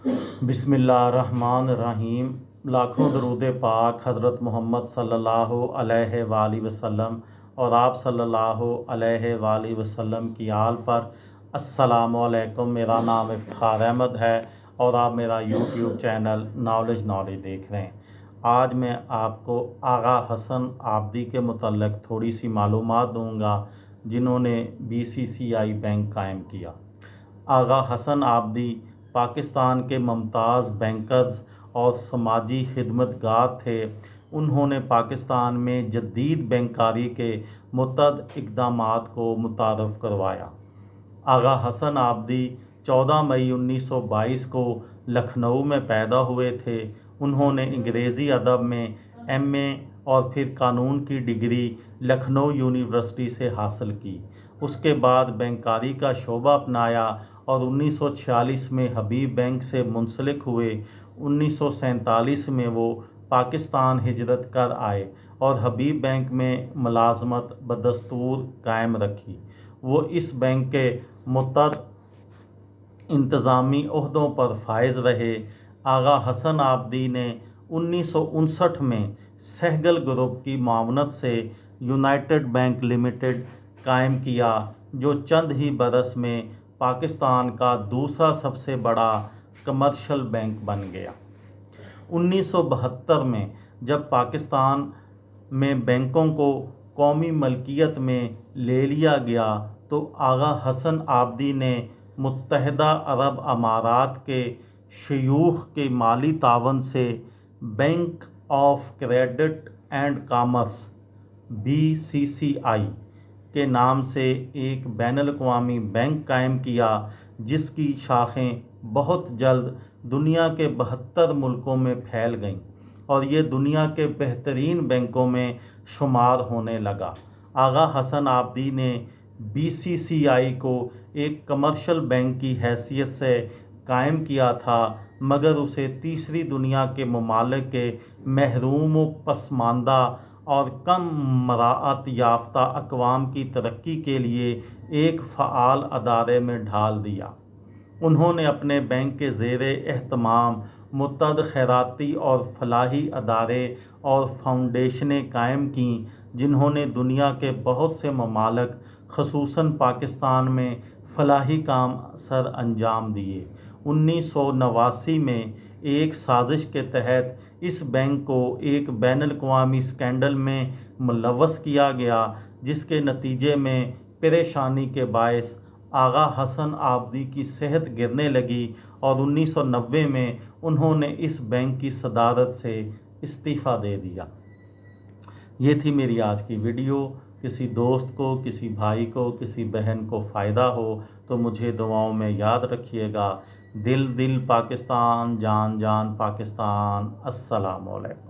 बिस्मिल्लाहिर्रहमानिर्रहीम। लाखों दरूद पाक हज़रत मोहम्मद सल्लल्लाहु अलैहि वालैहि वसल्लम और आप सल्लल्लाहु अलैहि वालैहि वसल्लम की आल पर। अस्सलामु अलैकुम। मेरा नाम इफ्तिखार अहमद है और आप मेरा यूट्यूब चैनल नॉलेज देख रहे हैं। आज मैं आपको आगा हसन आबदी के मुतल्लिक़ थोड़ी सी मालूमात दूंगा, जिन्होंने BCCI बैंक कायम किया। आगा हसन आबदी पाकिस्तान के मुमताज़ बैंकर्स और समाजी खिदमतगार थे। उन्होंने पाकिस्तान में जदीद बैंकारी के मुतअद्दिद इक़दामात को मुतारफ़ करवाया। आगा हसन आबदी 14 मई 1922 को लखनऊ में पैदा हुए थे। उन्होंने अंग्रेज़ी अदब में MA और फिर कानून की डिग्री लखनऊ यूनिवर्सिटी से हासिल की। उसके बाद बैंकारी का शोबा अपनाया और 1946 में हबीब बैंक से मुंसलिक हुए। 1947 में वो पाकिस्तान हिजरत कर आए और हबीब बैंक में मुलाजमत बदस्तूर कायम रखी। वो इस बैंक के मुतअद्दिद इंतज़ामी ओहदों पर फाइज रहे। आगा हसन आबदी ने 1959 में सहगल ग्रुप की मावनत से यूनाइटेड बैंक लिमिटेड कायम किया, जो चंद ही बरस में पाकिस्तान का दूसरा सबसे बड़ा कमर्शियल बैंक बन गया। 1972 में जब पाकिस्तान में बैंकों को कौमी मलकियत में ले लिया गया, तो आगा हसन आबदी ने मुत्तहिदा अरब अमारात के शयूख के माली तावन से bank of credit and commerce BCCI के नाम से एक बैनुल-अक़वामी बैंक कायम किया, जिसकी शाखें बहुत जल्द दुनिया के 72 मुल्कों में फैल गईं और ये दुनिया के बेहतरीन बैंकों में शुमार होने लगा। आगा हसन आबदी ने BCCI को एक कमर्शियल बैंक की हैसियत से कायम किया था, मगर उसे तीसरी दुनिया के ममालिक के महरूम व पसमानदा और कम मराअत याफ्ता अक़वाम की तरक्की के लिए एक फ़आल अदारे में ढाल दिया। उन्होंने अपने बैंक के ज़ेरे एहतमाम मुतअद्दिद खैराती और फलाही अदारे और फाउंडेशनें कायम की, जिन्होंने दुनिया के बहुत से ममालिक ख़ुसूसन पाकिस्तान में फलाही काम सर अंजाम दिए। 1989 में एक साजिश के तहत इस बैंक को एक बैनुल-अक़वामी स्कैंडल में मुलव्वस किया गया, जिसके नतीजे में परेशानी के बायस आगा हसन आबदी की सेहत गिरने लगी और 1990 में उन्होंने इस बैंक की सदारत से इस्तीफ़ा दे दिया। ये थी मेरी आज की वीडियो। किसी दोस्त को, किसी भाई को, किसी बहन को फ़ायदा हो तो मुझे दुआओं में याद रखिएगा। दिल दिल पाकिस्तान, जान जान पाकिस्तान। अस्सलामु अलैकुम।